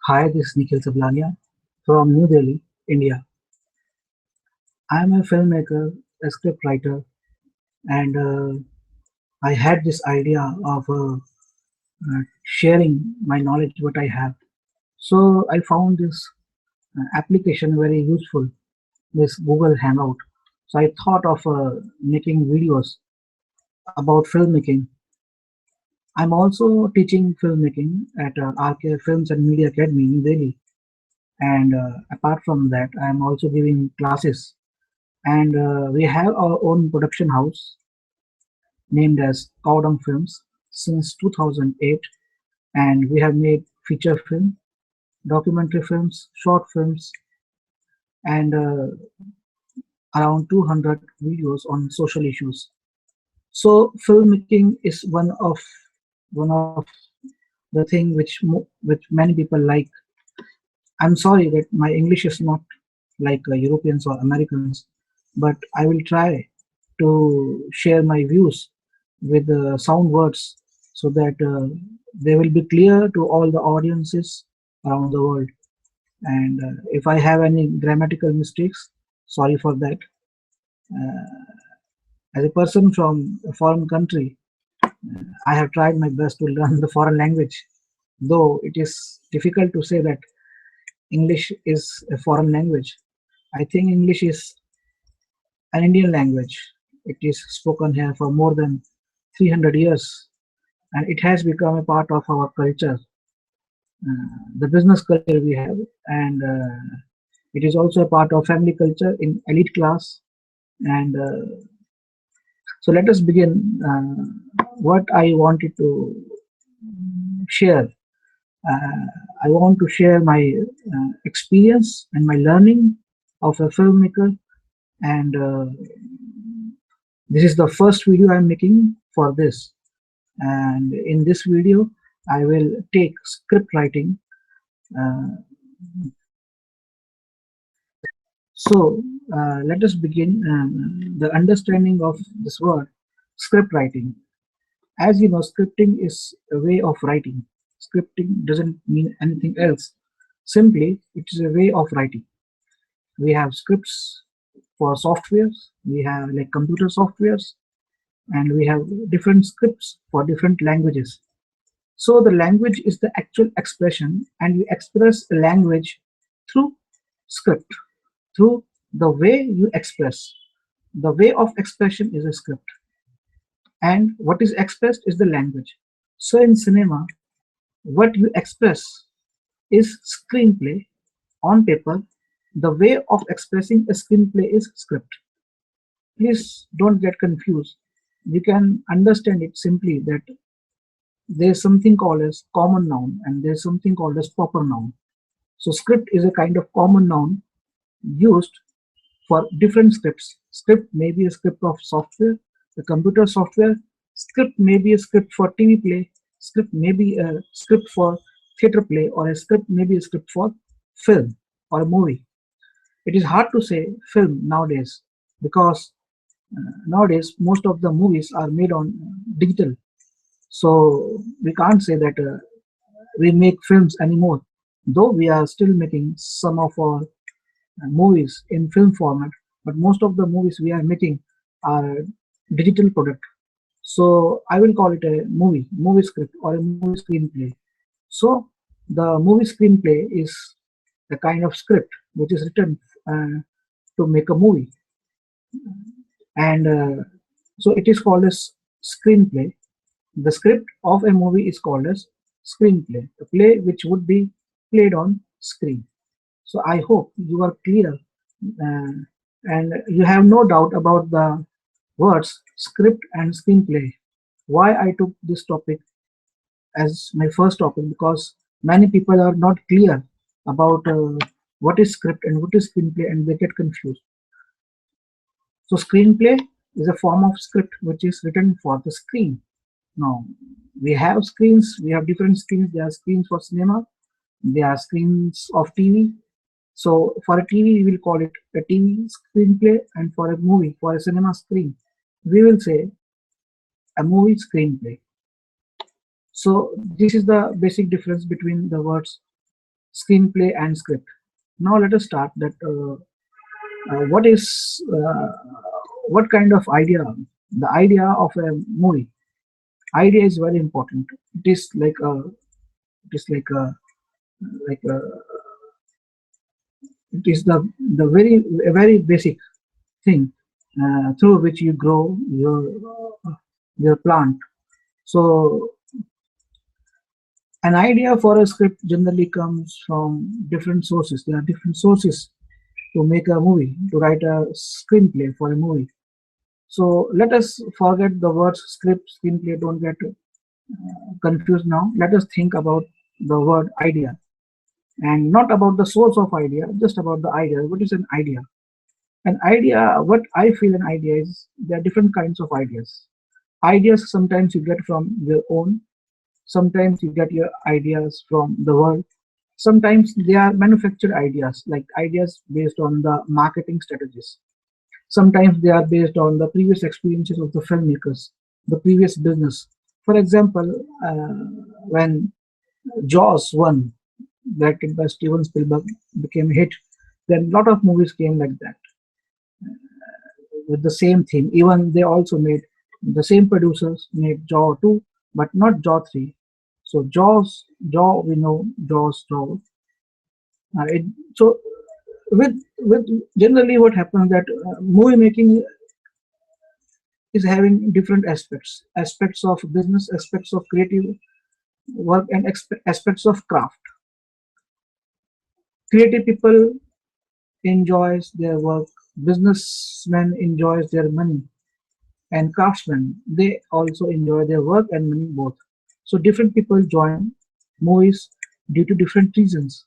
Hi, this is Nikhil Sablania from New Delhi, India. I am a filmmaker, a scriptwriter, and I had this idea of sharing my knowledge, what I have. So I found this application very useful, this Google Hangout. So I thought of making videos about filmmaking. I'm also teaching filmmaking at RK Films and Media Academy, New Delhi. And apart from that, I'm also giving classes and we have our own production house named as Cowdung Films since 2008, and we have made feature film, documentary films, short films, and around 200 videos on social issues. So filmmaking is one of the thing which many people like. I'm sorry that my English is not like Europeans or Americans, but I will try to share my views with sound words so that they will be clear to all the audiences around the world. And if I have any grammatical mistakes, sorry for that. As a person from a foreign country, I have tried my best to learn the foreign language, though it is difficult to say that English is a foreign language. I think English is an Indian language. It is spoken here for more than 300 years, and it has become a part of our culture, the business culture we have, and it is also a part of family culture in elite class. And so let us begin. What I wanted to share. Uh, I want to share my experience and my learning of a filmmaker, and this is the first video I'm making for this. And in this video, I will take script writing. Uh, so let us begin the understanding of this word, script writing. As you know, scripting is a way of writing. Scripting doesn't mean anything else. Simply, it is a way of writing. We have scripts for softwares, we have like computer softwares, and we have different scripts for different languages. So the language is the actual expression, and we express a language through script, through the way you express. The way of expression is a script, and what is expressed is the language. So in cinema, what you express is screenplay on paper. The way of expressing a screenplay is script. Please don't get confused. You can understand it simply that there's something called as common noun and there's something called as proper noun. So script is a kind of common noun used for different scripts. Script may be a script of software, the computer software. Script may be a script for TV play. Script may be a script for theater play, or a script may be a script for film or a movie. It is hard to say film nowadays because nowadays most of the movies are made on digital. So we can't say that we make films anymore, though we are still making some of our movies in film format, but most of the movies we are making are digital product. So I will call it a movie script or a movie screenplay. So the movie screenplay is a kind of script which is written to make a movie, and so it is called as screenplay. The script of a movie is called as screenplay, a play which would be played on screen. So I hope you are clear, uh, and you have no doubt about the words script and screenplay. Why I took this topic as my first topic, because many people are not clear about what is script and what is screenplay, and they get confused. So screenplay is a form of script which is written for the screen. Now we have screens, we have different screens. There are screens for cinema, there are screens of TV. So for a TV, we will call it a TV screenplay, and for a movie, for a cinema screen, we will say a movie screenplay. So this is the basic difference between the words screenplay and script. Now let us start that what is what kind of idea, the idea of a movie. Idea is very important. It is like a, it is like a, it is the very basic thing through which you grow your plant. So an idea for a script generally comes from different sources. There are different sources to make a movie, to write a screenplay for a movie. So let us forget the words script, screenplay, don't get confused now. Let us think about the word idea, and not about the source of idea, just about the idea. What is an idea? An idea, what I feel an idea is, there are different kinds of ideas. Ideas sometimes you get from your own, sometimes you get your ideas from the world, sometimes they are manufactured ideas, like ideas based on the marketing strategies. Sometimes they are based on the previous experiences of the filmmakers, the previous business. For example, when Jaws 1, directed by Steven Spielberg, became a hit, then a lot of movies came like that with the same theme. Even they also made, the same producers made Jaw 2, but not Jaw 3. So Jaw we know, Jaw. It, so with generally what happens that movie making is having different aspects, aspects of business, aspects of creative work, and aspects of craft. Creative people enjoys their work, businessmen enjoys their money, and craftsmen, they also enjoy their work and money both. So different people join movies due to different reasons.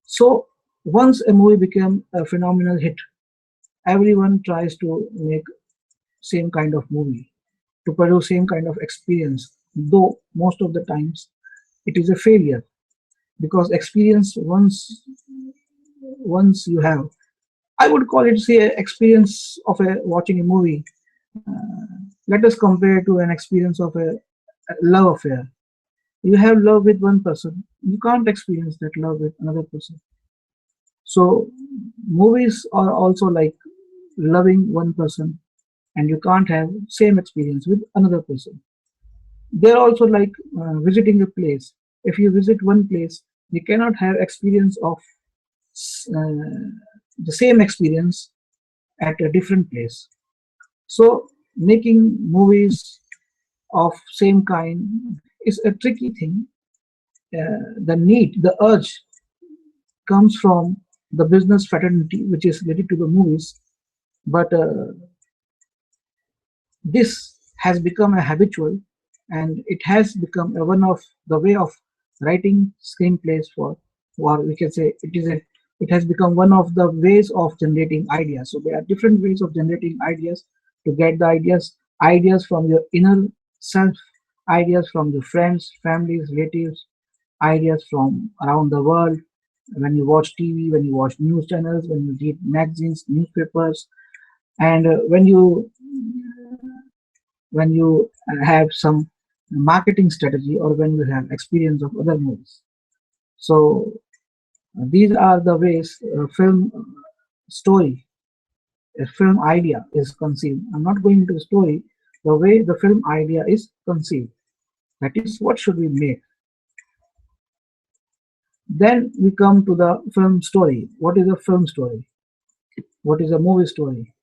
So once a movie became a phenomenal hit, everyone tries to make same kind of movie, to produce same kind of experience, though most of the times it is a failure, because experience once you have, I would call it, say, experience of a watching a movie. Let us compare to an experience of a love affair. You have love with one person, you can't experience that love with another person. So movies are also like loving one person, and you can't have same experience with another person. They're also like visiting a place. If you visit one place, you cannot have experience of uh, the same experience at a different place. So making movies of same kind is a tricky thing. The need, the urge comes from the business fraternity, which is related to the movies. But this has become a habitual, and it has become a one of the way of writing screenplays for, or we can say it is a, it has become one of the ways of generating ideas. So there are different ways of generating ideas to get the ideas from your inner self, ideas from your friends, families, relatives, ideas from around the world. When you watch TV, when you watch news channels, when you read magazines, newspapers, and when you have some marketing strategy, or when you have experience of other movies. So these are the ways film story, a film idea is conceived. I'm not going into the story, the way the film idea is conceived. That is, what should we make? Then we come to the film story. What is a film story? What is a movie story?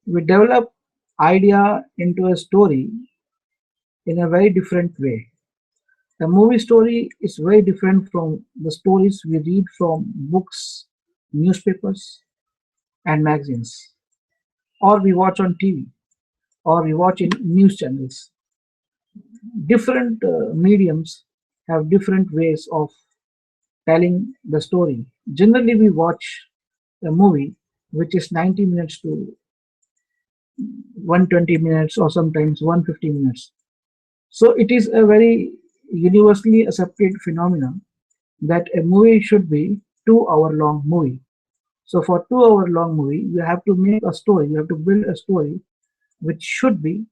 We develop idea into a story in a very different way. A movie story is very different from the stories we read from books, newspapers, and magazines, or we watch on TV, or we watch in news channels. Different mediums have different ways of telling the story. Generally, we watch a movie which is 90 minutes to 120 minutes, or sometimes 150 minutes. So it is a very universally accepted phenomenon that a movie should be 2 hour long movie. So for 2 hour long movie, you have to make a story, you have to build a story which should be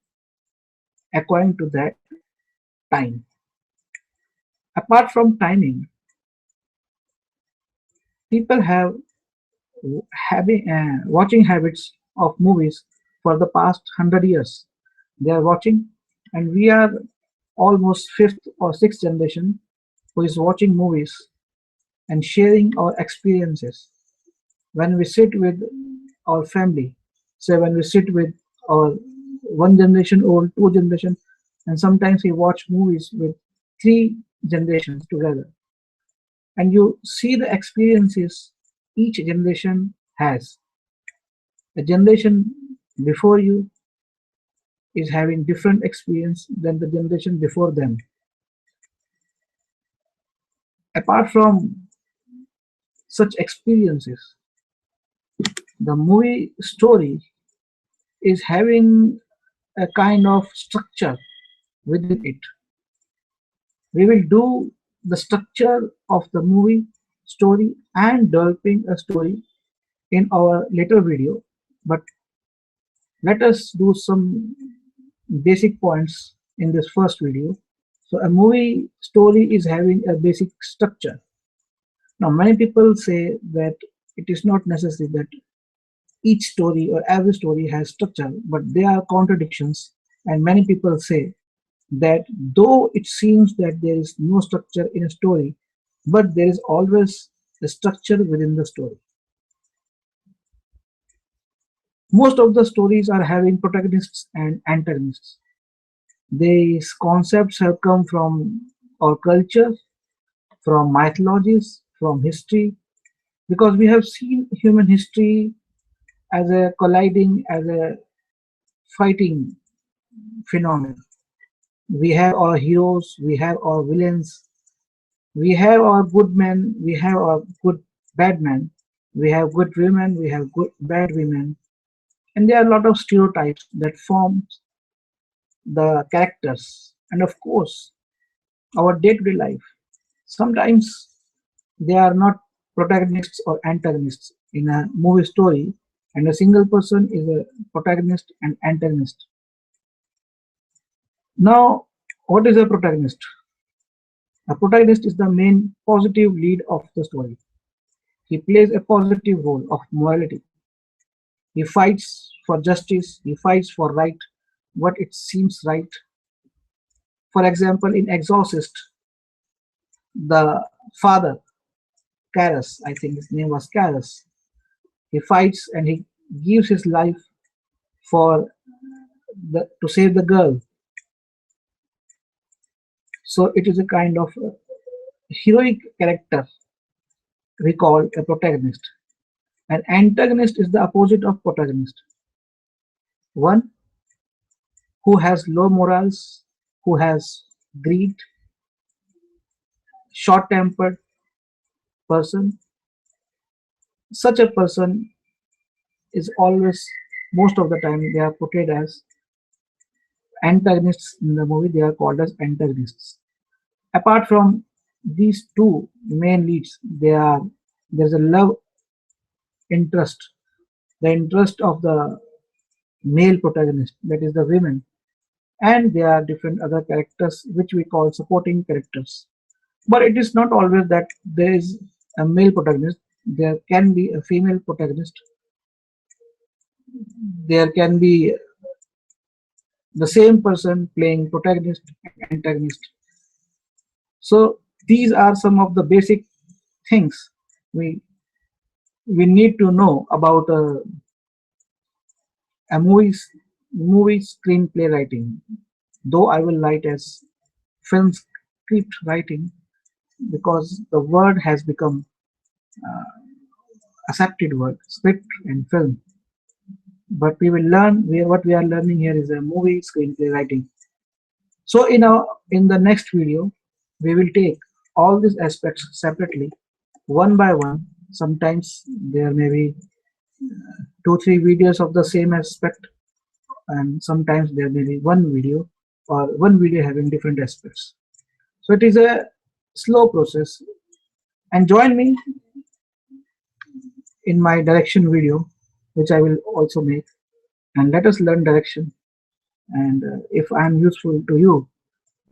according to that time. Apart from timing, people have watching habits of movies for the past 100 years. They are watching, and we are almost fifth or sixth generation who is watching movies and sharing our experiences. When we sit with our family, say when we sit with our one generation old, two generation, and sometimes we watch movies with three generations together, and you see the experiences each generation has. A generation before you is having different experience than the generation before them. Apart from such experiences, the movie story is having a kind of structure within it. We will do the structure of the movie story and developing a story in our later video, but let us do some basic points in this first video. So a movie story is having a basic structure. Now many people say that it is not necessary that each story or every story has structure, but there are contradictions, and many people say that though it seems that there is no structure in a story, but there is always a structure within the story. Most of the stories are having protagonists and antagonists. These concepts have come from our culture, from mythologies, from history, because we have seen human history as a colliding, as a fighting phenomenon. We have our heroes, we have our villains, we have our good men, we have our good bad men, we have good women, we have good bad women, and there are a lot of stereotypes that form the characters, and of course our day-to-day life. Sometimes they are not protagonists or antagonists in a movie story, and a single person is a protagonist and antagonist. Now, what is a protagonist? A protagonist is the main positive lead of the story. He plays a positive role of morality. He fights for justice, he fights for right, what it seems right. For example, in Exorcist, the father, Karras, I think his name was Karras, he fights and he gives his life for to save the girl. So it is a kind of heroic character we call a protagonist. An antagonist is the opposite of protagonist. One who has low morals, who has greed, short-tempered person. Such a person is always, most of the time, they are portrayed as antagonists in the movie. They are called as antagonists. Apart from these two main leads, there's a love interest, the interest of the male protagonist, that is the women, and there are different other characters which we call supporting characters. But it is not always that there is a male protagonist. There can be a female protagonist. There can be the same person playing protagonist and antagonist. So these are some of the basic things we we need to know about a movie screenplay writing. Though I will write as film script writing because the word has become accepted word, script and film. But we will learn what we are learning here is a movie screenplay writing. So in the next video, we will take all these aspects separately, one by one. Sometimes there may be two, three videos of the same aspect, and sometimes there may be one video or one video having different aspects. So it is a slow process. And join me in my direction video, which I will also make, and let us learn direction. And if I am useful to you,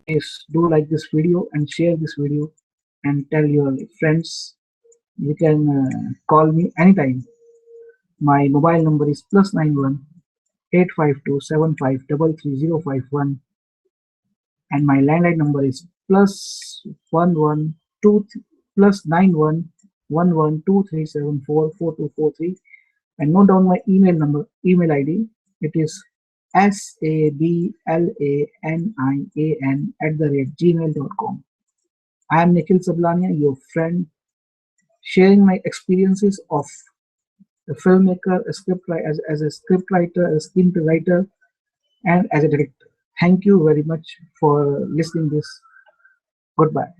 please do like this video and share this video and tell your friends. You can call me anytime. My mobile number is +91 85275333051, and my landline number is +11 2 +91 11 237444243. And note down my email ID. It is sablanian@gmail.com. I am Nikhil Sablania, your friend, sharing my experiences of a filmmaker, as a script writer, a screenwriter, and as a director. Thank you very much for listening this. Goodbye.